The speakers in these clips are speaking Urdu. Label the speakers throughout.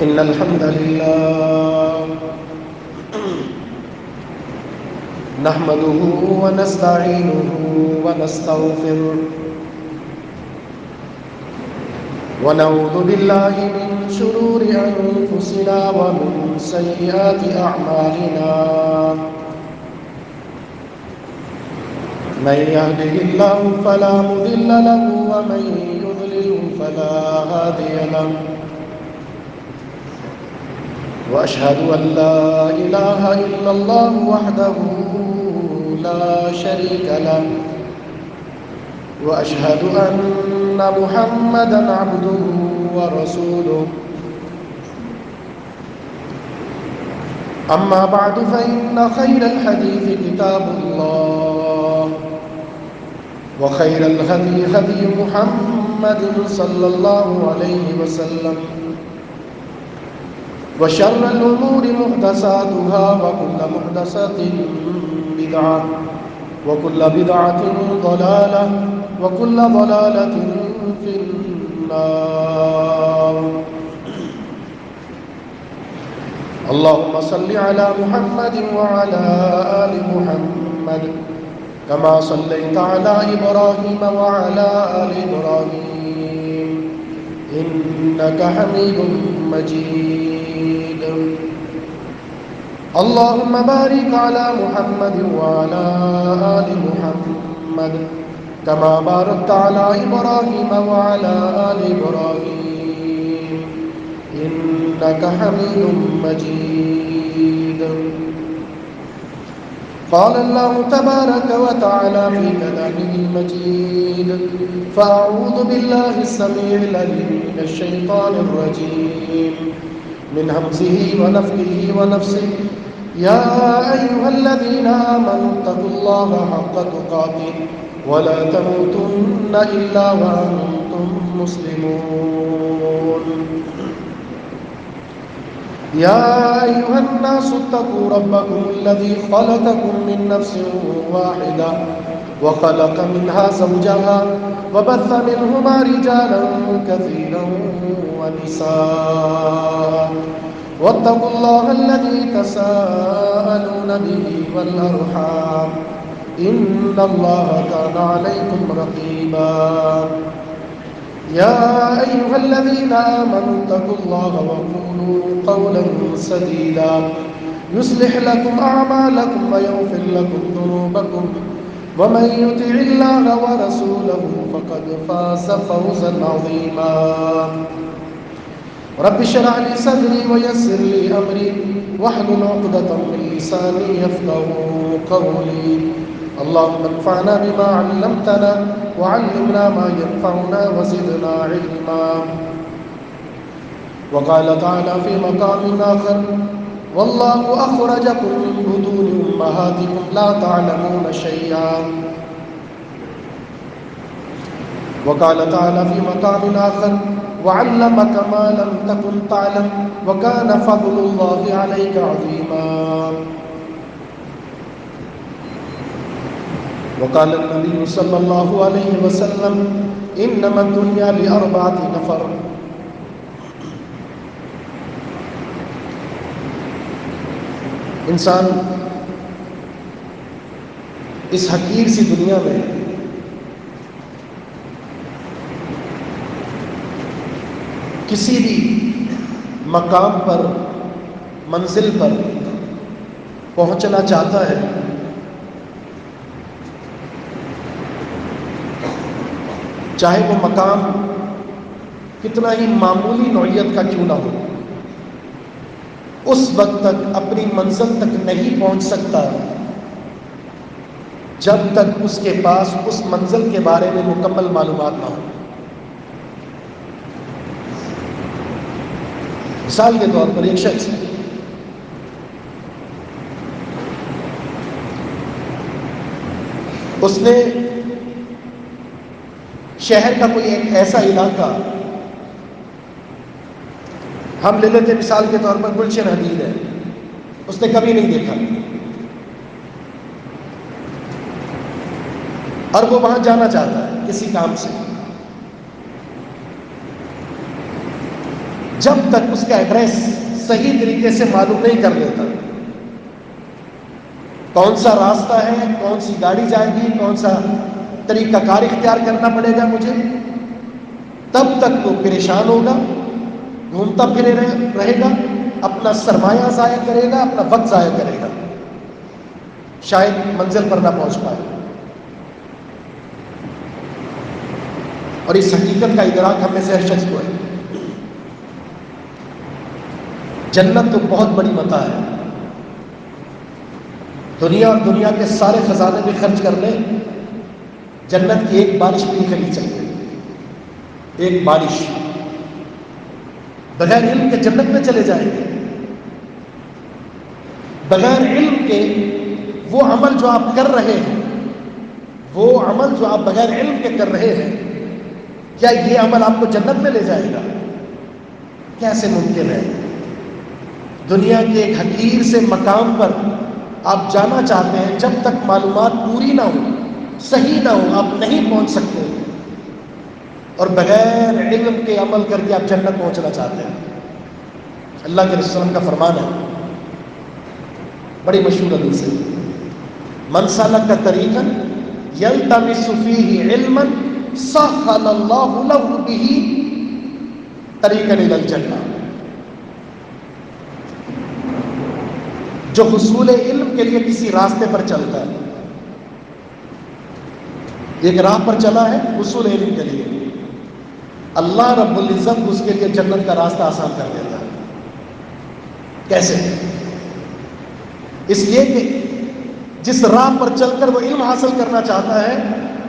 Speaker 1: إن الحمد لله نحمده ونستعينه ونستغفره ونعوذ بالله من شرور أنفسنا ومن سيئات أعمالنا من يهده الله فلا مضل له ومن يضلل فلا هادي له وأشهد أن لا إله إلا الله وحده لا شريك له وأشهد أن محمدًا عبده ورسوله أما بعد فإن خير الحديث كتاب الله وخير الهدي هدي محمد صلى الله عليه وسلم وشر الأمور محدثاتها وكل محدثة بدعة وكل بدعة ضلالة وكل ضلالة في النار. اللهم صل على محمد وعلى آل محمد كما صليت على إبراهيم وعلى آل إبراهيم إنك حميد مجيد. اللهم بارك على محمد وعلى آل محمد كما باركت على إبراهيم وعلى آل إبراهيم إنك حميد مجيد. قال الله تبارك وتعالى في كلامه المجيد: فأعوذ بالله السميع العليم من الشيطان الرجيم من همزه ونفخه ونفسه. يا أيها الذين آمنوا اتقوا الله حق تقاته ولا تموتن إلا وأنتم مسلمون. يا أيها الناس اتقوا ربكم الذي خلقكم من نفس واحدة وخلق منها زوجها وبث منهما رجالا كثيرا ونساء واتقوا الله الذي تساءلون به والأرحام إن الله كان عليكم رقيبا. يا أيها الذين آمنوا اتقوا الله وقولوا قولا سديدا يصلح لكم أعمالكم ويغفر لكم ذنوبكم ومن يطع الله ورسوله فقد فاز فوزا عظيما. رب اشرح لي صدري ويسر لي أمري واحلل عقدة من لساني يفقهوا قولي. اللهم انفعنا بما علمتنا وعلمنا ما ينفعنا وزدنا علما. وقال تعالى في مقام آخر: والله أخرجكم من بطون أمهاتكم لا تعلمون شيئا. وقال تعالى في مقام آخر: وعلمك ما لم تكن تعلم وكان فضل الله عليك عظيما. وقال النبي صلى الله عليه وسلم: إنما الدنيا لأربعة نفر. انسان اس حقیر سی دنیا میں کسی بھی مقام پر منزل پر پہنچنا چاہتا ہے چاہے وہ مقام کتنا ہی معمولی نوعیت کا کیوں نہ ہو، اس وقت تک اپنی منزل تک نہیں پہنچ سکتا جب تک اس کے پاس اس منزل کے بارے میں مکمل معلومات نہ ہو۔ مثال کے طور پر ایک شخص اس نے شہر کا کوئی ایک ایسا علاقہ، ہم لے لیتے مثال کے طور پر گلشن حدید ہے، اس نے کبھی نہیں دیکھا اور وہ وہاں جانا چاہتا ہے کسی کام سے۔ جب تک اس کا ایڈریس صحیح طریقے سے معلوم نہیں کر لیتا، کون سا راستہ ہے، کون سی گاڑی جائے گی، کون سا طریقہ کار اختیار کرنا پڑے گا مجھے، تب تک وہ پریشان ہوگا، گھومتا پھرے رہے گا، اپنا سرمایہ ضائع کرے گا، اپنا وقت ضائع کرے گا، شاید منزل پر نہ پہنچ پائے۔ اور اس حقیقت کا ادراک ہم میں سے ہر شخص کو ہے۔ جنت تو بہت بڑی متاع ہے، دنیا اور دنیا کے سارے خزانے بھی خرچ کر لیں، جنت کی ایک بارش بھی نہیں خرید سکتے۔ ایک بارش بغیر علم کے جنت میں چلے جائیں گے۔ بغیر علم کے وہ عمل جو آپ کر رہے ہیں، وہ عمل جو آپ بغیر علم کے کر رہے ہیں، کیا یہ عمل آپ کو جنت میں لے جائے گا؟ کیسے ممکن ہے؟ دنیا کے ایک حقیر سے مقام پر آپ جانا چاہتے ہیں، جب تک معلومات پوری نہ ہو، صحیح نہ ہو، آپ نہیں پہنچ سکتے، اور بغیر علم کے عمل کر کے آپ جنت پہنچنا چاہتے ہیں۔ اللہ کے رسول کا فرمان ہے، بڑی مشہور حدیث ہے، من سلک طریقا یلتمس فیہ علما سہل اللہ لہ بہ طریقا الی الجنہ۔ جو حصول علم کے لیے کسی راستے پر چلتا ہے، ایک راہ پر چلا ہے حصول علم کے لیے، اللہ رب العزت اس کے لیے جنت کا راستہ آسان کر دیتا ہے۔ کیسے؟ اس لیے کہ جس راہ پر چل کر وہ علم حاصل کرنا چاہتا ہے،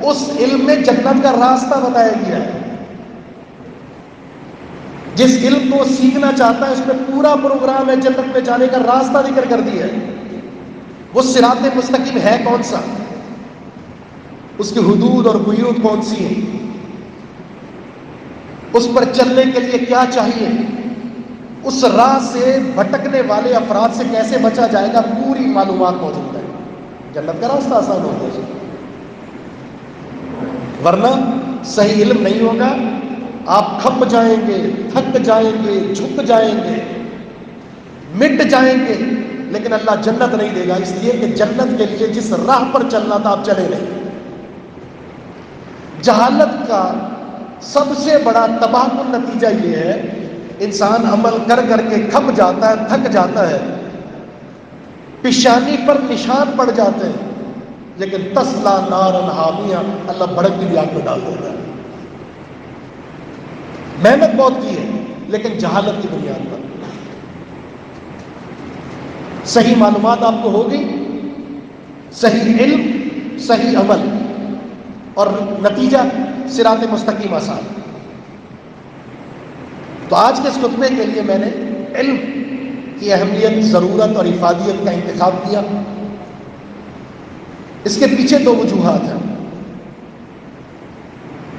Speaker 1: اس علم میں جنت کا راستہ بتایا گیا ہے۔ جس علم کو وہ سیکھنا چاہتا ہے، اس میں پورا پروگرام ہے، جنت میں جانے کا راستہ ذکر کر دیا ہے۔ وہ صراط مستقیم ہے کون سا، اس کی حدود اور قیود کون سی ہیں، اس پر چلنے کے لیے کیا چاہیے، اس راہ سے بھٹکنے والے افراد سے کیسے بچا جائے گا، پوری معلومات موجود ہے۔ جنت کا راستہ آسان ہو گیا۔ ورنہ صحیح علم نہیں ہوگا، آپ کھپ جائیں گے، تھک جائیں گے، جھک جائیں گے، مٹ جائیں گے، لیکن اللہ جنت نہیں دے گا، اس لیے کہ جنت کے لیے جس راہ پر چلنا تھا آپ چلے نہیں۔ جہالت کا سب سے بڑا تباہ کن نتیجہ یہ ہے، انسان عمل کر کر کے کھپ جاتا ہے، تھک جاتا ہے، پیشانی پر نشان پڑ جاتے ہیں، لیکن تسلا نارن حامیہ، اللہ بھڑکتی ہوئی آگ میں ڈال دیتا ہے۔ محنت بہت کی ہے، لیکن جہالت کی بنیاد پر۔ صحیح معلومات آپ کو ہوگی، صحیح علم، صحیح عمل، اور نتیجہ صراط مستقیم آسان۔ تو آج کے اس خطبے کے لیے میں نے علم کی اہمیت، ضرورت اور افادیت کا انتخاب کیا۔ اس کے پیچھے دو وجوہات ہیں۔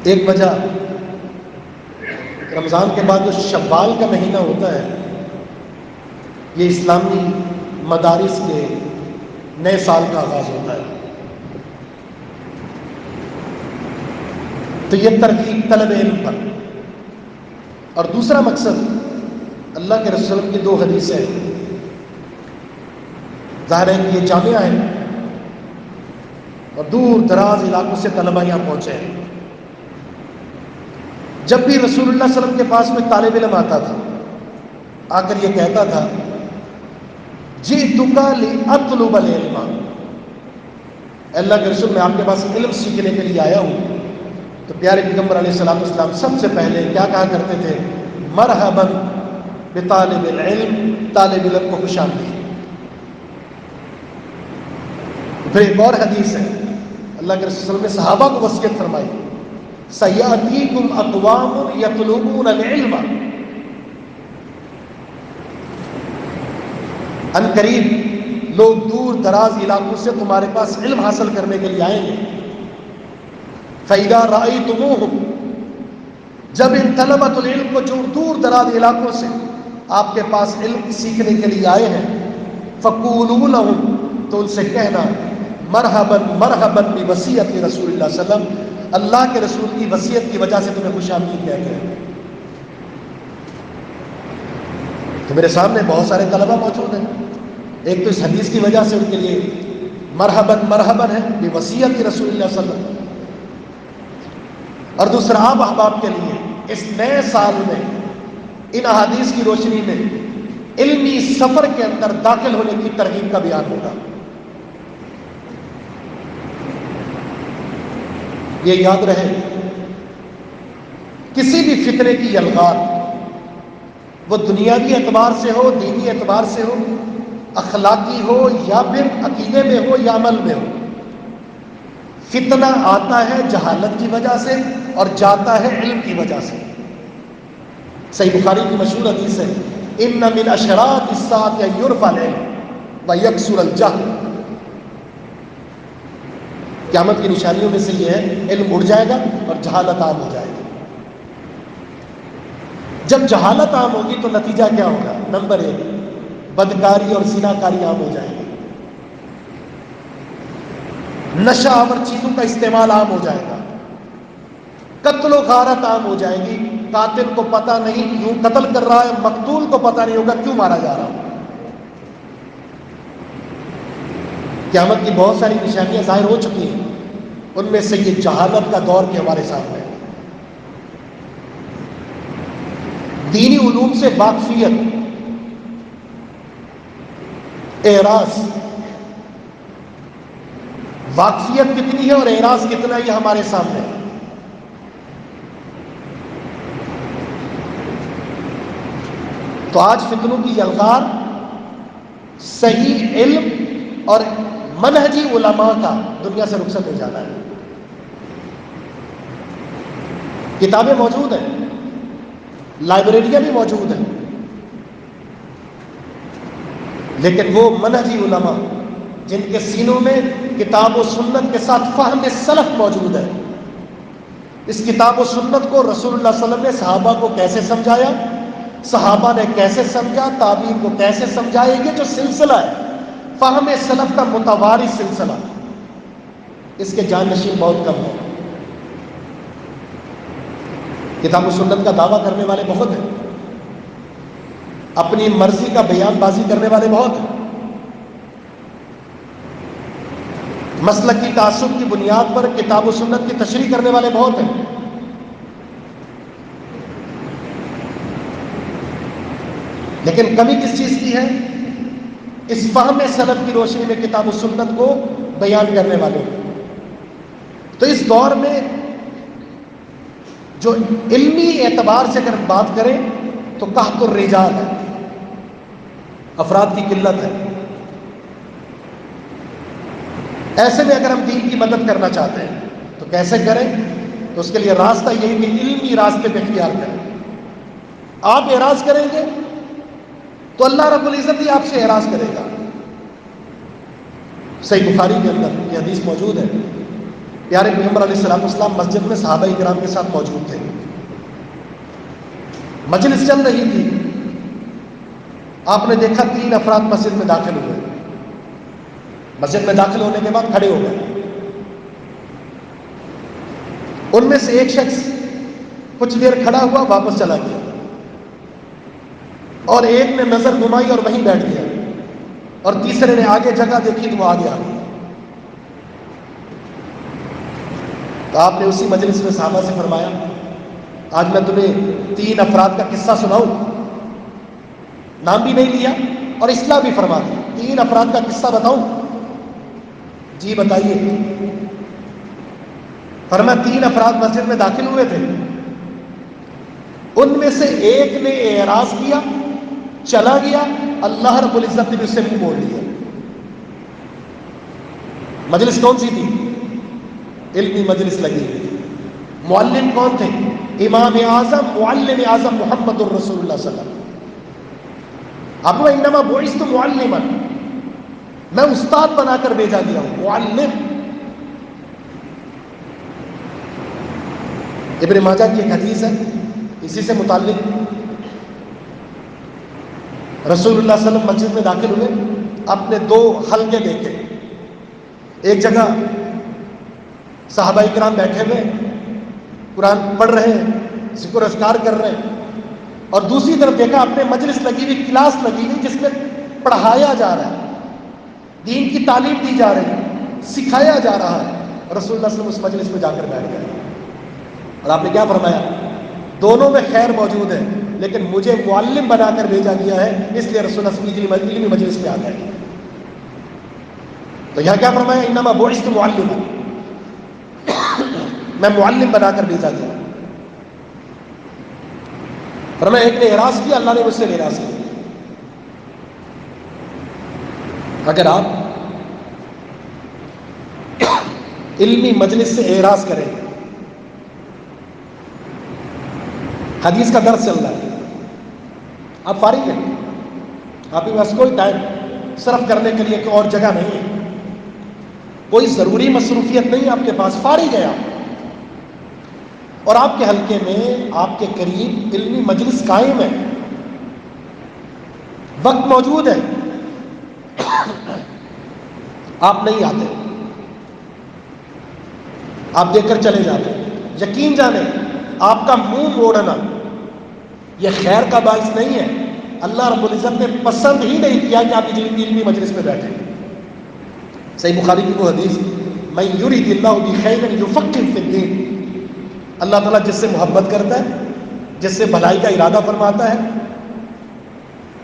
Speaker 1: ایک وجہ رمضان کے بعد جو شوال کا مہینہ ہوتا ہے، یہ اسلامی مدارس کے نئے سال کا آغاز ہوتا ہے، تو یہ ترغیب طلب علم پر۔ اور دوسرا مقصد، اللہ کے رسول کی دو حدیثیں، ظاہر ہے کہ یہ جامعہ ہے اور دور دراز علاقوں سے طلبہ یہاں پہنچے ہیں۔ جب بھی رسول اللہ صلی اللہ علیہ وسلم کے پاس میں طالب علم آتا تھا، آ کر یہ کہتا تھا، جئتک لأطلب العلم، اللہ کے رسول میں آپ کے پاس علم سیکھنے کے لیے آیا ہوں۔ تو پیارے پیغمبر علیہ الصلوۃ والسلام سب سے پہلے کیا کہا کرتے تھے؟ مرحبا بطالب العلم، طالب علم کو خوش آمدید۔ پھر ایک اور حدیث ہے، اللہ کے رسول صلی اللہ علیہ وسلم نے صحابہ کو وصیت فرمائی، سیاتیکم اقوام یطلبون العلم، ان قریب لوگ دور دراز علاقوں سے تمہارے پاس علم حاصل کرنے کے لیے آئیں گے۔ فَإِذَا رَأَيْتُمُوهُمْ، جب ان طلبۃ العلم کو جو دور دراز علاقوں سے آپ کے پاس علم سیکھنے کے لیے آئے ہیں، فَقُولُوا لَهُمْ، تو ان سے کہنا، مرحباً مرحباً بوصیت رسول اللہ صلی اللہ علیہ وسلم، اللہ کے رسول کی وصیت کی وجہ سے تمہیں خوش آمدید کہتے ہیں۔ تو میرے سامنے بہت سارے طلبہ موجود ہیں. ایک تو اس حدیث کی وجہ سے ان کے لیے مرحباً مرحباً ہے بوصیت رسول اللہ صلی اللہ علیہ وسلم، اور دوسرا آپ احباب کے لیے اس نئے سال میں ان احادیث کی روشنی میں علمی سفر کے اندر داخل ہونے کی ترغیب کا بیان ہوگا. یہ یاد رہے، کسی بھی فتنے کی یلغار، وہ دنیاوی اعتبار سے ہو، دینی اعتبار سے ہو، اخلاقی ہو یا پھر عقیدے میں ہو یا عمل میں ہو، فتنہ آتا ہے جہالت کی وجہ سے اور جاتا ہے علم کی وجہ سے. صحیح بخاری کی مشہور حدیث ہے، ان من اشراط الساعۃ یرفع العلم ویکثر الجہل. قیامت کی نشانیوں میں سے یہ ہے علم اڑ جائے گا اور جہالت عام ہو جائے گی. جب جہالت عام ہوگی تو نتیجہ کیا ہوگا؟ نمبر 1، بدکاری اور زناکاری عام ہو جائے گی، نشہ آور چیزوں کا استعمال عام ہو جائے گا، قتل و غارت عام ہو جائے گی. قاتل کو پتہ نہیں کیوں قتل کر رہا ہے، مقتول کو پتہ نہیں ہوگا کیوں مارا جا رہا ہے. قیامت کی بہت ساری نشانیاں ظاہر ہو چکی ہیں، ان میں سے یہ جہالت کا دور بھی ہمارے سامنے ہے. دینی علوم سے واقفیت، اعراض، واقفیت کتنی ہے اور اعراض کتنا ہے، یہ ہمارے سامنے ہے. تو آج فتنوں کی یلغار صحیح علم اور منہجی علماء کا دنیا سے رخصت ہو جانا ہے. کتابیں موجود ہیں، لائبریریاں بھی موجود ہیں، لیکن وہ منہجی علماء جن کے سینوں میں کتاب و سنت کے ساتھ فہم سلف موجود ہے، اس کتاب و سنت کو رسول اللہ صلی اللہ علیہ وسلم نے صحابہ کو کیسے سمجھایا، صحابہ نے کیسے سمجھا، تابعین کو کیسے سمجھایا، یہ جو سلسلہ ہے فہم سلف کا متوارث سلسلہ، اس کے جانشین بہت کم ہیں. کتاب و سنت کا دعویٰ کرنے والے بہت ہیں، اپنی مرضی کا بیان بازی کرنے والے بہت ہیں، مسلک کی تعصب کی بنیاد پر کتاب و سنت کی تشریح کرنے والے بہت ہیں. لیکن کمی کس چیز کی ہے؟ اس فہم سلف کی روشنی میں کتاب و سنت کو بیان کرنے والے. تو اس دور میں جو علمی اعتبار سے اگر بات کریں تو قحط الرجال ہے، افراد کی قلت ہے. ایسے میں اگر ہم دین کی مدد کرنا چاہتے ہیں تو کیسے کریں؟ تو اس کے لیے راستہ یہی کہ علمی راستے پہ اختیار کریں. آپ اعراض کریں گے تو اللہ رب العزت ہی آپ سے اعراض کرے گا. صحیح بخاری کے اندر یہ حدیث موجود ہے، پیارے پیغمبر علیہ السلام مسجد میں صحابہ کرام کے ساتھ موجود تھے، مجلس چل رہی تھی. آپ نے دیکھا 3 افراد مسجد میں داخل ہوئے، مسجد میں داخل ہونے کے بعد کھڑے ہو گئے. ان میں سے ایک شخص کچھ دیر کھڑا ہوا، واپس چلا گیا، اور ایک نے نظر گھمائی اور وہیں بیٹھ گیا، اور تیسرے نے آگے جگہ دیکھی تو وہ آگے آ گیا. تو آپ نے اسی مجلس میں صحابہ سے فرمایا، آج میں تمہیں 3 افراد کا قصہ سناؤں، نام بھی نہیں لیا اور اصلاح بھی فرما دی. 3 افراد کا قصہ بتاؤں؟ جی بتائیے. فرمایا 3 افراد مسجد میں داخل ہوئے تھے، ان میں سے ایک نے اعراض کیا، چلا گیا، اللہ رب العزت نے بھی اس سے منہ موڑ لیا. مجلس کون سی تھی؟ علمی مجلس لگی ہوئی تھی. معلم کون تھے؟ امام اعظم معلم اعظم محمد الرسول اللہ صلی اللہ علیہ وسلم. اب وہ انما بعثت معلما، میں استاد بنا کر بھیجا گیا ہوں، معلم. ابن ماجہ کی ایک حدیث ہے اسی سے متعلق، رسول اللہ صلی اللہ علیہ وسلم مسجد میں داخل ہوئے، آپ نے 2 حلقے دیکھے. ایک جگہ صحابہ کرام بیٹھے ہوئے قرآن پڑھ رہے ہیں، ذکر و اذکار کر رہے ہیں، اور دوسری طرف دیکھا اپنے مجلس لگی ہوئی، کلاس لگی ہوئی جس میں پڑھایا جا رہا ہے، دین کی تعلیم دی جا رہی ہے، سکھایا جا رہا ہے، رسول اللہ صلی اللہ علیہ وسلم اس مجلس میں جا کر بیٹھ گئے اور آپ نے کیا فرمایا؟ دونوں میں خیر موجود ہے، لیکن مجھے معلم بنا کر بھیجا گیا ہے، اس لیے رسول اللہ صلی اللہ علیہ وسلم علمی مجلس میں آ گئے۔ تو یہاں کیا فرمایا؟ انما بعثت معلما، میں معلم بنا کر بھیجا گیا۔ فرمایا ایک نے اعراض کیا، اللہ نے مجھ سے اعراض کیا۔ اگر آپ علمی مجلس سے اعراض کریں، حدیث کا درس چل رہا ہے، آپ فارغ ہیں، آپ کے پاس کوئی ٹائم صرف کرنے کے لیے کوئی اور جگہ نہیں ہے، کوئی ضروری مصروفیت نہیں آپ کے پاس، فارغ ہے آپ، اور آپ کے حلقے میں آپ کے قریب علمی مجلس قائم ہے، وقت موجود ہے، آپ نہیں آتے، آپ دیکھ کر چلے جاتے، یقین جانیں آپ کا منہ موڑنا یہ خیر کا باعث نہیں ہے، اللہ رب العزت نے پسند ہی نہیں کیا کہ آپ علمی مجلس میں بیٹھیں۔ صحیح بخاری کی وہ حدیث، من یرید اللہ بخیر یفقہ فی الدین، اللہ تعالیٰ جس سے محبت کرتا ہے، جس سے بھلائی کا ارادہ فرماتا ہے،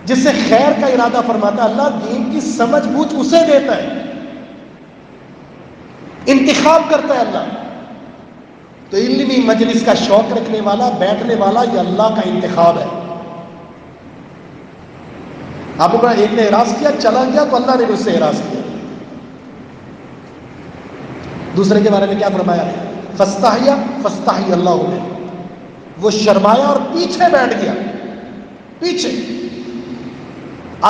Speaker 1: جس سے خیر کا ارادہ فرماتا ہے، اللہ دین کی سمجھ بوجھ اسے دیتا ہے، انتخاب کرتا ہے اللہ۔ تو علمی مجلس کا شوق رکھنے والا، بیٹھنے والا، یہ اللہ کا انتخاب ہے۔ آپ کو ایک نے اعراض کیا، چلا گیا تو اللہ نے بھی اس سے اعراض کیا۔ دوسرے کے بارے میں کیا فرمایا؟ فاستحیا فاستحی اللہ نے، وہ شرمایا اور پیچھے بیٹھ گیا، پیچھے،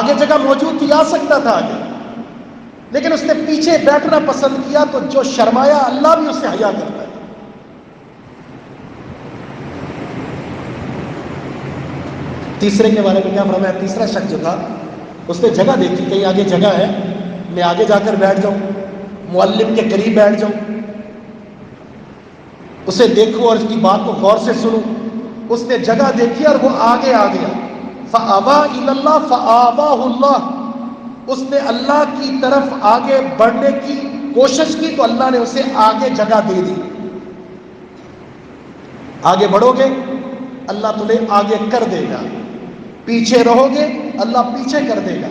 Speaker 1: آگے جگہ موجود تھی، آ سکتا تھا آگے، لیکن اس نے پیچھے بیٹھنا پسند کیا، تو جو شرمایا اللہ بھی اس سے حیا کرتا ہے۔ تیسرے کے بارے میں کیا فرمایا؟ تیسرا شخص جو تھا اس نے جگہ دیکھی، کہیں آگے جگہ ہے، میں آگے جا کر بیٹھ جاؤں، معلم کے قریب بیٹھ جاؤں، اسے دیکھوں اور اس کی بات کو غور سے سنوں۔ اس نے جگہ دیکھی اور وہ آگے آ گیا، فَأَبَى إِلَى اللَّهِ فَآبَاهُ اللَّهُ، اس نے اللہ کی طرف آگے بڑھنے کی کوشش کی تو اللہ نے اسے آگے جگہ دے دی۔ آگے بڑھو گے اللہ تمہیں آگے کر دے گا، پیچھے رہو گے اللہ پیچھے کر دے گا،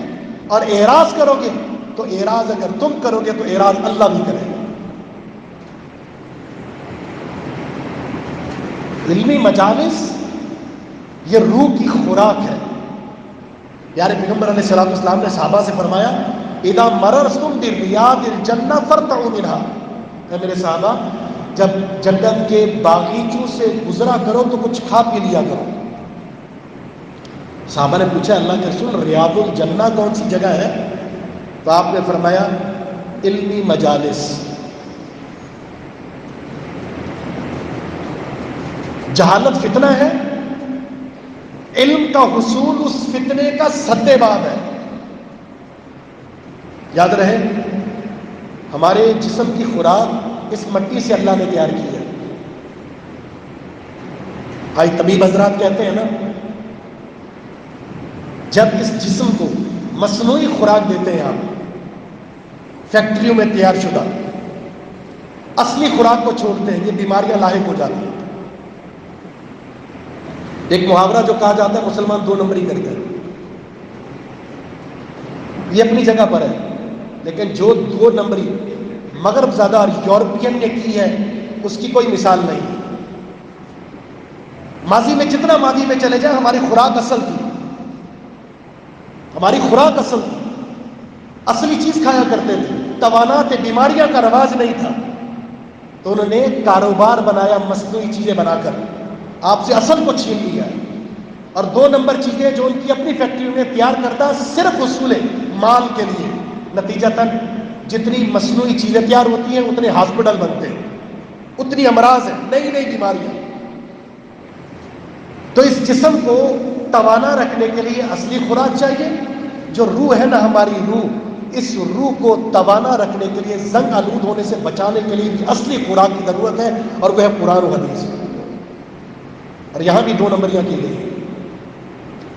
Speaker 1: اور اعراض کرو گے تو اعراض اگر تم کرو گے تو اعراض اللہ بھی کرے گا۔ علمی مجالس یہ روح کی خوراک ہے۔ پیارے پیغمبر علیہ الصلوۃ والسلام نے صحابہ سے فرمایا، اذا مررتم بریاض الجنہ فارتعوا منها، اے میرے صحابہ جب جنت کے باغیچوں سے گزرا کرو تو کچھ کھا پی لیا کرو۔ صحابہ نے پوچھا اللہ کے رسول ریاض الجنہ کون سی جگہ ہے؟ تو آپ نے فرمایا علمی مجالس۔ جہالت فتنہ ہے، علم کا حصول اس فتنے کا سدِ باب ہے۔ یاد رہے ہمارے جسم کی خوراک اس مٹی سے اللہ نے تیار کی ہے۔ بھائی طبیب حضرات کہتے ہیں نا، جب اس جسم کو مصنوعی خوراک دیتے ہیں آپ فیکٹریوں میں تیار شدہ، اصلی خوراک کو چھوڑتے ہیں، یہ بیماریاں لاحق ہو جاتی ہیں۔ ایک محاورہ جو کہا جاتا ہے مسلمان دو نمبری کرتے ہیں، یہ اپنی جگہ پر ہے، لیکن جو دو نمبری مغرب زادہ اور یورپین نے کی ہے اس کی کوئی مثال نہیں۔ ماضی میں جتنا ماضی میں چلے جائیں ہماری خوراک اصل تھی، ہماری خوراک اصل تھی، اصلی چیز کھایا کرتے تھے، توانات بیماریاں کا رواج نہیں تھا، تو انہوں نے کاروبار بنایا مصنوعی چیزیں بنا کر آپ سے اصل کو چھین لیا ہے، اور دو نمبر چیزیں جو ان کی اپنی فیکٹریوں میں تیار کرتا صرف اصول مال کے لیے، نتیجتاً جتنی مصنوعی چیزیں تیار ہوتی ہیں اتنے ہاسپٹل بنتے ہیں، اتنی امراض ہیں، نئی نئی بیماریاں۔ تو اس جسم کو توانا رکھنے کے لیے اصلی خوراک چاہیے، جو روح ہے نا ہماری روح، اس روح کو توانا رکھنے کے لیے، زنگ آلود ہونے سے بچانے کے لیے اصلی خوراک کی ضرورت ہے، اور وہ ہے قرآن و حدیث۔ اور یہاں بھی دو نمبریاں کی گئی،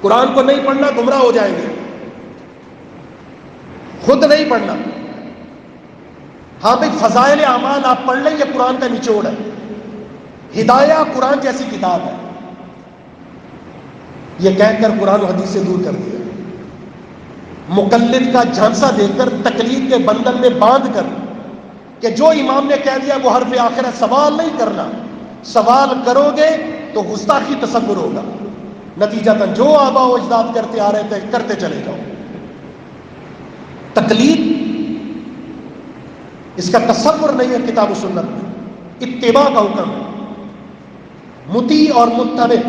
Speaker 1: قرآن کو نہیں پڑھنا گمراہ ہو جائیں گے، خود نہیں پڑھنا۔ ہاں بھائی فضائل اعمال آپ پڑھ لیں، یہ قرآن کا نچوڑ ہے۔ ہدایہ قرآن جیسی کتاب ہے، یہ کہہ کر قرآن و حدیث سے دور کر دیا، مقلد کا جھانسا دے کر، تقلید کے بندھن میں باندھ کر کہ جو امام نے کہہ دیا وہ حرف آخر ہے، سوال نہیں کرنا، سوال کرو گے تو گستاخی تصور ہوگا، نتیجتاً جو آباء و اجداد کرتے آ رہے تھے کرتے چلے جاؤ۔ تقلید اس کا تصور نہیں ہے کتاب و سنت میں، اتباع کا حکم ہے۔ مطیع اور متبع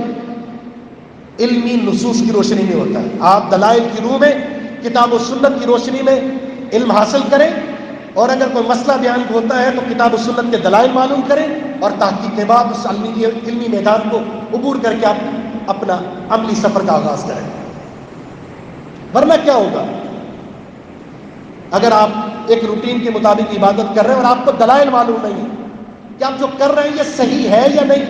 Speaker 1: علمی نصوص کی روشنی میں ہوتا ہے۔ آپ دلائل کی روح میں کتاب و سنت کی روشنی میں علم حاصل کریں، اور اگر کوئی مسئلہ بیان ہوتا ہے تو کتاب و سنت کے دلائل معلوم کریں، اور تحقیق کے بعد اس علمی میدان کو عبور کر کے آپ اپنا عملی سفر کا آغاز کریں۔ ورنہ کیا ہوگا اگر آپ ایک روٹین کے مطابق عبادت کر رہے ہیں اور آپ کو دلائل معلوم نہیں ہے کہ آپ جو کر رہے ہیں یہ صحیح ہے یا نہیں،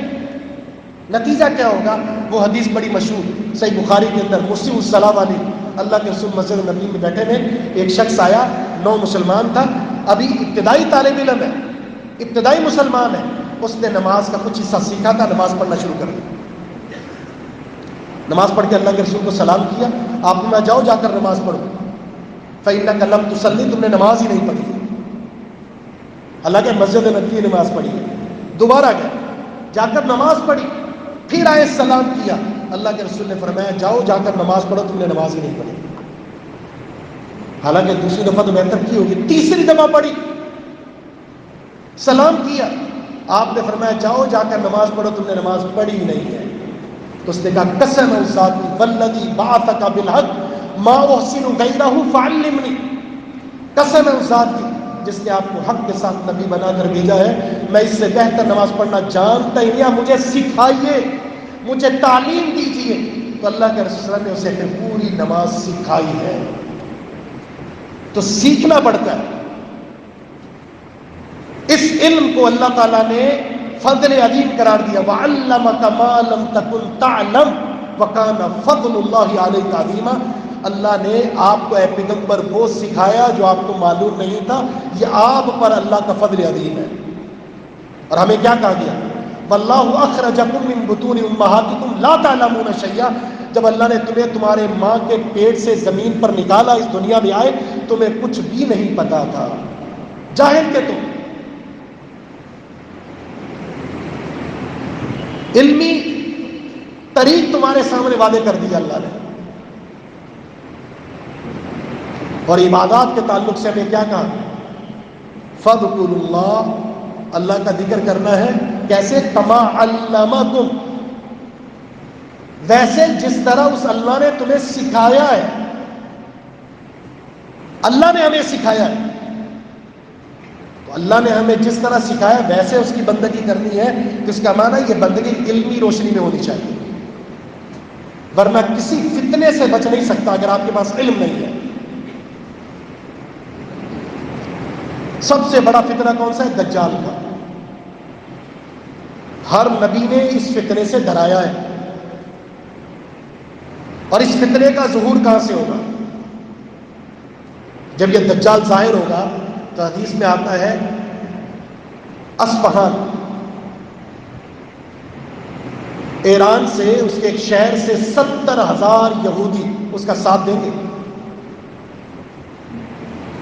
Speaker 1: نتیجہ کیا ہوگا؟ وہ حدیث بڑی مشہور صحیح بخاری کے اندر، مسلم الصلاح والی، اللہ کے رسول مسجد نبی میں بیٹھے ہوئے، ایک شخص آیا، نو مسلمان تھا، ابھی ابتدائی طالب علم ہے، ابتدائی مسلمان ہے، اس نے نماز کا کچھ حصہ سیکھا تھا، نماز پڑھنا شروع کر دیا۔ نماز پڑھ کے اللہ کے رسول کو سلام کیا، آپ نے جاؤ جا کر نماز پڑھو، فَإِنَّكَ لَمْ تُصَلِّ، تم نے نماز ہی نہیں پڑھی۔ اللہ کے مسجد نبی نماز پڑھی، دوبارہ گئے، جا کر نماز پڑھی، پھر آئے سلام کیا، اللہ کے رسول نے فرمایا جاؤ جا کر نماز پڑھو، تم نے نماز ہی نہیں پڑھی۔ حالانکہ دوسری دفعہ تو بہتر کی ہوگی، تیسری دفعہ پڑھی، سلام کیا، آپ نے فرمایا جاؤ جا کر نماز پڑھو، تم نے نماز پڑھی ہی نہیں ہے۔ تو اس نے کہا قسم ذات والذی بعثک بالحق ما احسن غیرہ فعلمنی، قسم ذات کی جس نے آپ کو حق کے ساتھ نبی بنا کر بھیجا ہے، میں اس سے بہتر نماز پڑھنا جانتا ہی نہیں، مجھے سکھائیے، مجھے تعلیم دیجیے۔ تو اللہ کے رسول نے اسے پھر پوری نماز سکھائی ہے۔ تو سیکھنا پڑتا ہے۔ اس علم کو اللہ تعالیٰ نے فضل عظیم قرار دیا، وَعَلَّمَكَ مَا لَمْ تَكُنْ تَعْلَمْ وَكَانَ فَضْلُ اللَّهِ عَلَيْكَ عَظِيمًا۔ اللہ نے آپ کو اے پیغمبر وہ سکھایا جو آپ کو معلوم نہیں تھا، یہ آپ پر اللہ کا فضل عظیم ہے۔ اور ہمیں کیا کہا گیا؟ وَاللَّهُ أَخْرَجَكُم مِّن بُطُونِ أُمَّهَاتِكُمْ لَا تَعْلَمُونَ شَيْئًا، جب اللہ نے تمہیں تمہارے ماں کے پیٹ سے زمین پر نکالا، اس دنیا میں آئے، تمہیں کچھ بھی نہیں پتا تھا، جاہل تھے تم۔ علمی طریق تمہارے سامنے واضح کر دیا اللہ نے۔ اور عبادات کے تعلق سے ہمیں کیا کہا؟ فَاذْكُرُوا اللَّهَ، اللہ کا ذکر کرنا ہے، کیسے؟ كَمَا عَلَّمَكُمْ، ویسے جس طرح اس اللہ نے تمہیں سکھایا ہے۔ اللہ نے ہمیں سکھایا ہے، تو اللہ نے ہمیں جس طرح سکھایا ویسے اس کی بندگی کرنی ہے۔ تو اس کا معنی یہ بندگی علمی روشنی میں ہونی چاہیے، ورنہ کسی فتنے سے بچ نہیں سکتا اگر آپ کے پاس علم نہیں ہے۔ سب سے بڑا فتنہ کون سا ہے؟ دجال کا۔ ہر نبی نے اس فتنے سے ڈرایا ہے، اور اس فتنے کا ظہور کہاں سے ہوگا؟ جب یہ دجال ظاہر ہوگا تو حدیث میں آتا ہے اصفہان، ایران سے، اس کے ایک شہر سے 70,000 یہودی اس کا ساتھ دیں گے،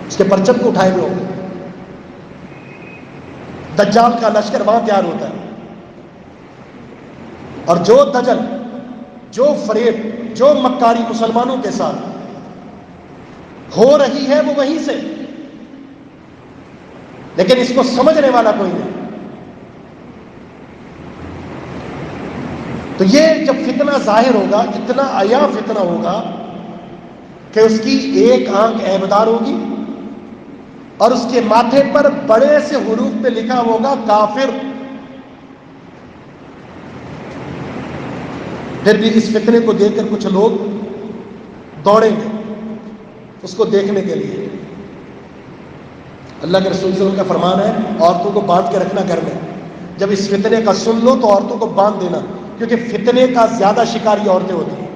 Speaker 1: اس کے پرچم کو اٹھائے ہوئے ہوں گے۔ دجال کا لشکر وہاں تیار ہوتا ہے، اور جو دجل، جو فریب، جو مکاری مسلمانوں کے ساتھ ہو رہی ہے وہ وہیں سے، لیکن اس کو سمجھنے والا کوئی نہیں۔ تو یہ جب فتنہ ظاہر ہوگا، اتنا عیاں فتنہ ہوگا کہ اس کی ایک آنکھ عیبدار ہوگی، اور اس کے ماتھے پر بڑے سے حروف میں لکھا ہوگا کافر۔ پھر بھی اس فتنے کو دیکھ کر کچھ لوگ دوڑیں گے اس کو دیکھنے کے لیے۔ اللہ کے رسول صلی اللہ علیہ وسلم کا فرمان ہے عورتوں کو باندھ کے رکھنا گھر میں، جب اس فتنے کا سن لو تو عورتوں کو باندھ دینا، کیونکہ فتنے کا زیادہ شکار یہ عورتیں ہوتی ہیں۔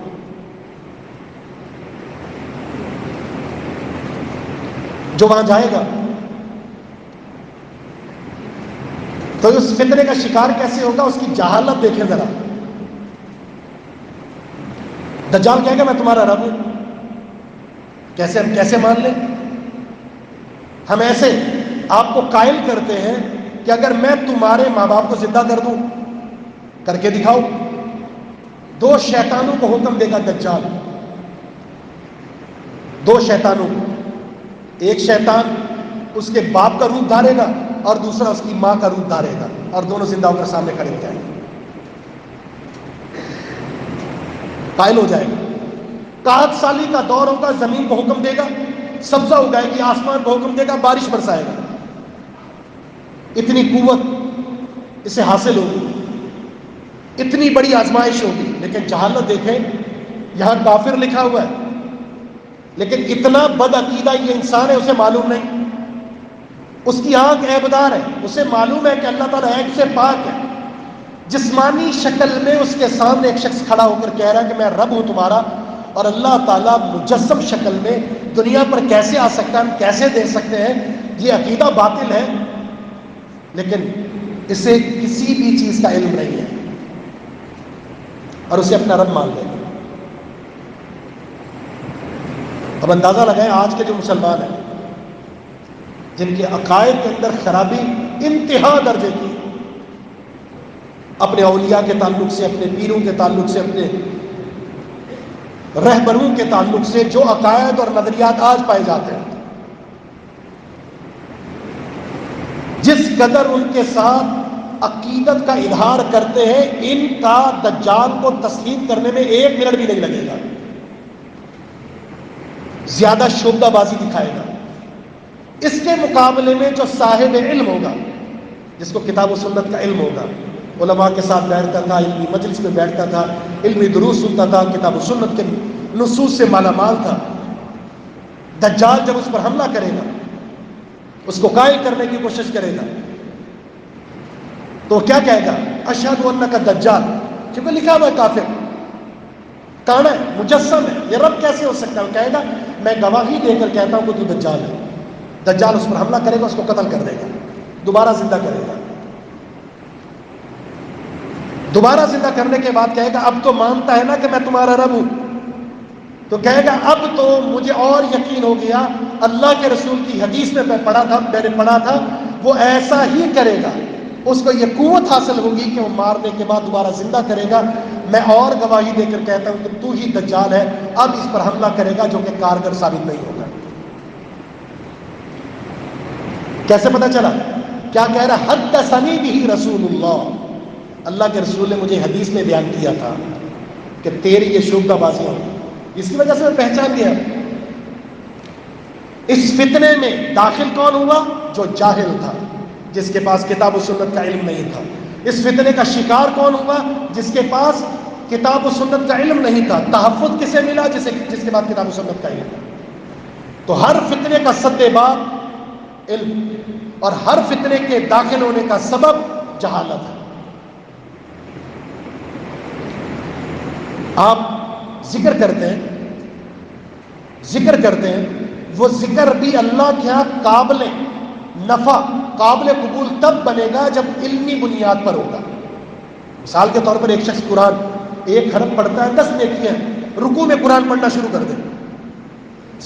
Speaker 1: جو وہاں جائے گا تو اس فتنے کا شکار کیسے ہوگا؟ اس کی جہالت دیکھیں ذرا. دجال کہے گا میں تمہارا رب ہوں. ہم کیسے مان لیں؟ ہم ایسے آپ کو قائل کرتے ہیں کہ اگر میں تمہارے ماں باپ کو زندہ کر دوں، کر کے دکھاؤ. 2 شیطانوں کو حکم دے گا دجال، 2 شیطانوں کو. ایک شیطان اس کے باپ کا روپ دھارے گا اور دوسرا اس کی ماں کا روپ دھارے گا، اور دونوں زندہ ہو کر سامنے کھڑے ہو جائیں گے. قائل ہو جائے گا. 61 سالی کا دور ہوگا، زمین کو حکم دے گا سبزہ اگائے گی، آسمان کو حکم دے گا بارش برسائے گا. اتنی قوت اسے حاصل ہوگی، اتنی بڑی آزمائش ہوگی. لیکن جہالت دیکھیں، یہاں کافر لکھا ہوا ہے، لیکن اتنا بد عقیدہ یہ انسان ہے، اسے معلوم نہیں. اس کی آنکھ عیبدار ہے، اسے معلوم ہے کہ اللہ تعالیٰ عیب سے پاک ہے. جسمانی شکل میں اس کے سامنے ایک شخص کھڑا ہو کر کہہ رہا ہے کہ میں رب ہوں تمہارا، اور اللہ تعالیٰ مجسم شکل میں دنیا پر کیسے آ سکتا ہے، ہم کیسے دیکھ سکتے ہیں. یہ عقیدہ باطل ہے، لیکن اسے کسی بھی چیز کا علم نہیں ہے اور اسے اپنا رب مان لے گا. اب اندازہ لگائیں آج کے جو مسلمان ہیں جن کے عقائد کے اندر خرابی انتہا درجے کی، اپنے اولیاء کے تعلق سے، اپنے پیروں کے تعلق سے، اپنے رہبروں کے تعلق سے جو عقائد اور نظریات آج پائے جاتے ہیں، جس قدر ان کے ساتھ عقیدت کا اظہار کرتے ہیں، ان کا دجال کو تسلیم کرنے میں 1 منٹ بھی نہیں لگے گا. زیادہ شعبہ بازی دکھائے گا. اس کے مقابلے میں جو صاحب علم ہوگا، جس کو کتاب و سنت کا علم ہوگا، علماء کے ساتھ بیٹھتا تھا، علمی مجلس میں بیٹھتا تھا، علمی دروس سنتا تھا، کتاب و سنت کے نصوص سے مالا مال تھا، دجال جب اس پر حملہ کرے گا، اس کو قائل کرنے کی کوشش کرے گا، تو کیا کہے گا؟ اشہد انک دجال. کیونکہ لکھا ہوا ہے کافر، کانا ہے، مجسم ہے، یہ رب کیسے ہو سکتا ہے؟ وہ کہے گا میں گواہی دے کر کہتا ہوں کہ تو دجال ہے. دجال اس پر حملہ کرے گا، اس کو قتل کر دے گا، دوبارہ زندہ کرے گا. دوبارہ زندہ کرنے کے بعد کہے گا اب تو مانتا ہے نا کہ میں تمہارا رب ہوں؟ تو کہے گا اب تو مجھے اور یقین ہو گیا، اللہ کے رسول کی حدیث میں میں نے پڑھا تھا وہ ایسا ہی کرے گا. اس کو یہ قوت حاصل ہوگی کہ وہ مارنے کے بعد دوبارہ زندہ کرے گا. میں اور گواہی دے کر کہتا ہوں کہ تو ہی دجال ہے. اب اس پر حملہ کرے گا جو کہ کارگر ثابت نہیں ہوگا. کیسے پتہ چلا؟ کیا کہہ رہا؟ حدثنی بہ رسول اللہ، اللہ کے رسول نے مجھے حدیث میں بیان کیا تھا کہ تیری یہ شعبہ بازیاں ہوگی. اس کی وجہ سے میں پہچان گیا. اس فتنے میں داخل کون ہوا؟ جو جاہل تھا، جس کے پاس کتاب و سنت کا علم نہیں تھا. اس فتنے کا شکار کون ہوا؟ جس کے پاس کتاب و سنت کا علم نہیں تھا. تحفظ کسے ملا؟ جس کے بعد کتاب و سنت کا علم. تو ہر فتنے کا سد باب علم، اور ہر فتنے کے داخل ہونے کا سبب جہالت ہے. آپ ذکر کرتے ہیں وہ ذکر بھی اللہ کے ہاں قابل نفع، قابل قبول تب بنے گا جب علمی بنیاد پر ہوگا. مثال کے طور پر ایک شخص قرآن 1 حرف پڑھتا ہے، 10 نیکیاں، رکوع میں قرآن پڑھنا شروع کر دے،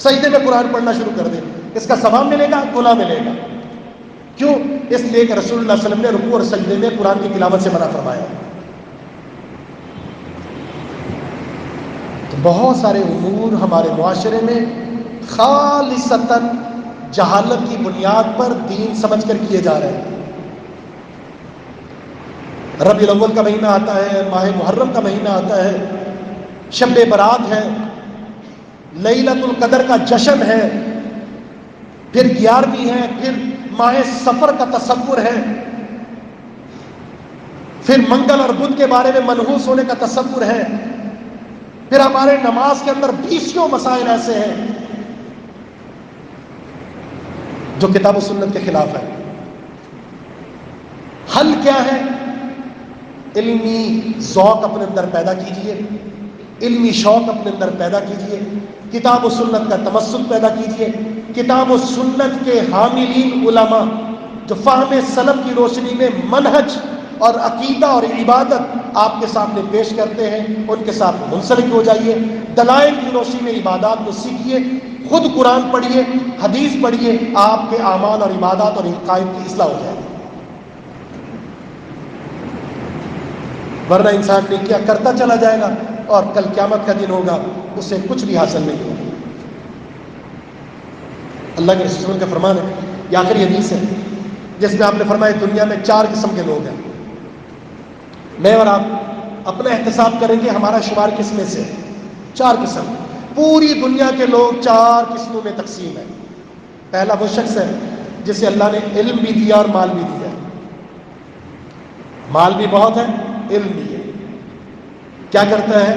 Speaker 1: سجدے میں قرآن پڑھنا شروع کر دے، اس کا ثواب ملے گا؟ گناہ ملے گا. کیوں؟ اس لیے کہ رسول اللہ صلی اللہ علیہ وسلم نے رکوع اور سجدے میں قرآن کی تلاوت سے منع فرمایا. تو بہت سارے امور ہمارے معاشرے میں خالصتاً جہالت کی بنیاد پر دین سمجھ کر کیے جا رہے ہیں. ربیع الاول کا مہینہ آتا ہے، ماہ محرم کا مہینہ آتا ہے، شب برات ہے، لیلۃ القدر کا جشن ہے، پھر 11ویں ہے، پھر ماہ سفر کا تصور ہے، پھر منگل اور بدھ کے بارے میں منحوس ہونے کا تصور ہے، پھر ہمارے نماز کے اندر 20 مسائل ایسے ہیں جو کتاب و سنت کے خلاف ہے. حل کیا ہے؟ علمی ذوق اپنے اندر پیدا کیجئے، علمی شوق اپنے اندر پیدا کیجئے، کتاب و سنت کا تمسک پیدا کیجئے، کتاب و سنت کے حاملین علماء جو فہم سلف کی روشنی میں منہج اور عقیدہ اور عبادت آپ کے سامنے پیش کرتے ہیں ان کے ساتھ منسلک ہو جائیے، دلائل کی روشنی میں عبادات کو سیکھیے، خود قرآن پڑھیے، حدیث پڑھیے، آپ کے اعمال اور عبادات اور عقائد کی اصلاح ہو جائے گی۔ ورنہ انسان نے کیا کرتا چلا جائے گا اور کل قیامت کا دن ہوگا اسے کچھ بھی حاصل نہیں ہوگا۔ اللہ کے رسول کا فرمان ہے، یہ آخری حدیث ہے جس میں آپ نے فرمایا دنیا میں 4 قسم کے لوگ ہیں، میں اور آپ اپنا احتساب کریں گے ہمارا شمار کس میں سے؟ 4 قسم، پوری دنیا کے لوگ 4 قسموں میں تقسیم ہے۔ پہلا وہ شخص ہے جسے اللہ نے علم بھی دیا اور مال بھی دیا، مال بھی بہت ہے، علم بھی ہے، کیا کرتا ہے؟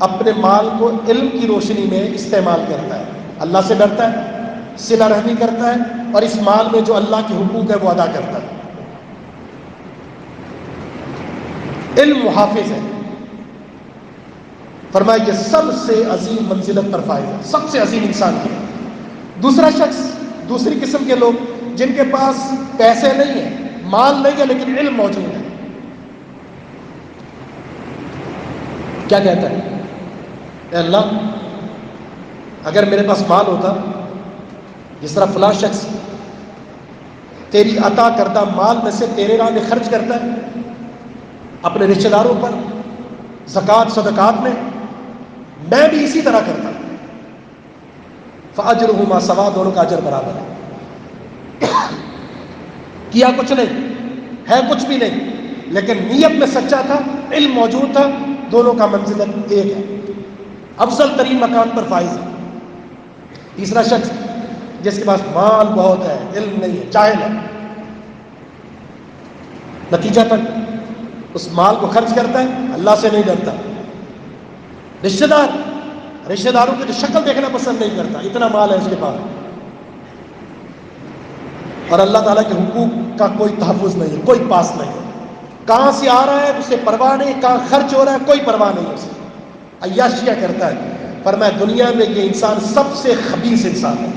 Speaker 1: اپنے مال کو علم کی روشنی میں استعمال کرتا ہے، اللہ سے ڈرتا ہے، صلہ رحمی کرتا ہے، اور اس مال میں جو اللہ کے حقوق ہے وہ ادا کرتا ہے۔ علم محافظ ہے، فرمایا یہ سب سے عظیم منزلت پر فائز ہے، سب سے عظیم انسان ہے۔ دوسرا شخص، دوسری قسم کے لوگ جن کے پاس پیسے نہیں ہیں، مال نہیں ہے، لیکن علم موجود ہے، کیا کہتا ہے؟ اے اللہ اگر میرے پاس مال ہوتا، جس طرح فلاں شخص تیری عطا کردہ مال میں سے تیرے راہ میں خرچ کرتا ہے، اپنے رشتہ داروں پر، زکوٰۃ صدقات میں بھی اسی طرح کرتا، فَأَجْرُهُ مَا سَوَا، دونوں کا اجر برابر ہے۔ کیا کچھ نہیں ہے، کچھ بھی نہیں، لیکن نیت میں سچا تھا، علم موجود تھا، دونوں کا منزلت ایک ہے، افضل ترین مکان پر فائز ہے۔ تیسرا شخص جس کے پاس مال بہت ہے، علم نہیں ہے، جاہل ہے، نتیجہ تک اس مال کو خرچ کرتا ہے، اللہ سے نہیں ڈرتا، رشتہ داروں کی تو شکل دیکھنا پسند نہیں کرتا، اتنا مال ہے اس کے پاس، اور اللہ تعالیٰ کے حقوق کا کوئی تحفظ نہیں ہے، کوئی پاس نہیں ہے، کہاں سے آ رہا ہے اسے پرواہ نہیں، کہاں خرچ ہو رہا ہے کوئی پرواہ نہیں ہے اسے، عیاشیاں کرتا ہے۔ فرمایا دنیا میں یہ انسان سب سے خبیث انسان ہے،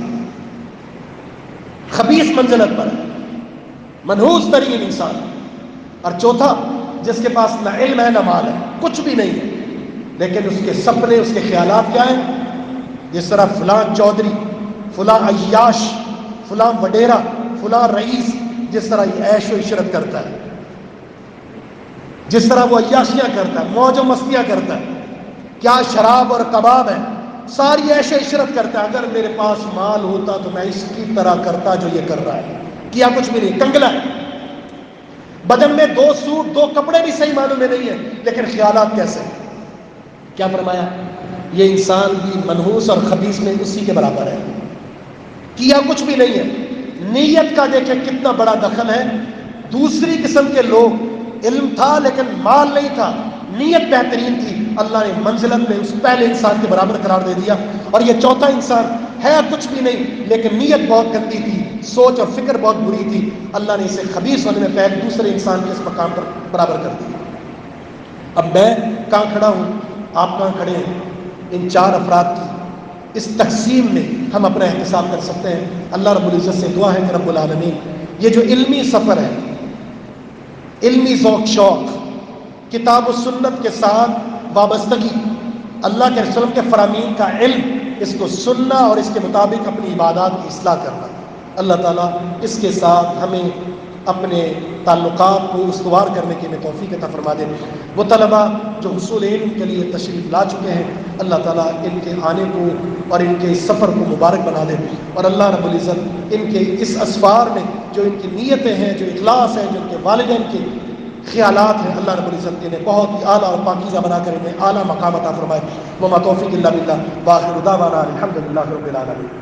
Speaker 1: خبیث منزلت پر ہے، منحوس ترین انسان ہے۔ اور چوتھا جس کے پاس نہ علم ہے نہ مال ہے، کچھ بھی نہیں ہے، لیکن اس کے سپنے، اس کے خیالات کیا ہیں؟ جس طرح فلاں چودھری، فلاں عیاش، فلاں وڈیرا، فلاں رئیس جس طرح یہ عیش و عشرت کرتا ہے، جس طرح وہ عیاشیاں کرتا ہے، موج و مستیاں کرتا ہے، کیا شراب اور کباب ہے، ساری عیش و عشرت کرتا ہے، اگر میرے پاس مال ہوتا تو میں اس کی طرح کرتا جو یہ کر رہا ہے، کیا کچھ بھی نہیں، کنگلا ہے، بدن میں 2 سوٹ 2 کپڑے بھی صحیح معنوں میں نہیں ہے، لیکن خیالات کیسے ہیں؟ کیا فرمایا؟ یہ انسان بھی منحوس اور خبیث میں اسی کے برابر ہے، کیا کچھ بھی نہیں ہے۔ نیت کا دیکھیں کتنا بڑا دخل ہے۔ دوسری قسم کے لوگ علم تھا لیکن مال نہیں تھا، نیت بہترین تھی، اللہ نے منزلت میں اس پہلے انسان کے برابر قرار دے دیا۔ اور یہ چوتھا انسان ہے کچھ بھی نہیں لیکن نیت بہت گندی تھی، سوچ اور فکر بہت بری تھی، اللہ نے اسے خبیث ہونے میں پہلے دوسرے انسان کے اس مقام پر برابر کر دیا۔ اب میں کہاں کھڑا ہوں، آپ کہاں کھڑے ہیں، ان 4 افراد کی اس تقسیم میں ہم اپنا احتساب کر سکتے ہیں۔ اللہ رب العزت سے دعا ہے کہ رب العالمین یہ جو علمی سفر ہے، علمی ذوق شوق، کتاب و سنت کے ساتھ وابستگی، اللہ کے رسول کے فرامین کا علم، اس کو سننا اور اس کے مطابق اپنی عبادات کی اصلاح کرنا، اللہ تعالیٰ اس کے ساتھ ہمیں اپنے تعلقات کو استوار کرنے کی ہمیں توفیق عطا فرما دے۔ وہ طلباء جو حصول علم کے لیے تشریف لا چکے ہیں، اللہ تعالیٰ ان کے آنے کو اور ان کے سفر کو مبارک بنا دے، اور اللہ رب العزت ان کے اس اسفار میں جو ان کی نیتیں ہیں، جو اخلاص ہے، جو ان کے والدین کے خیالات ہیں، اللہ رب العزت انہیں بہت ہی اعلیٰ اور پاکیزہ بنا کر انہیں اعلیٰ مقام عطا فرمائے۔ وما توفیق الا باللہ، وآخر دعوانا الحمد للہ رب العالمین۔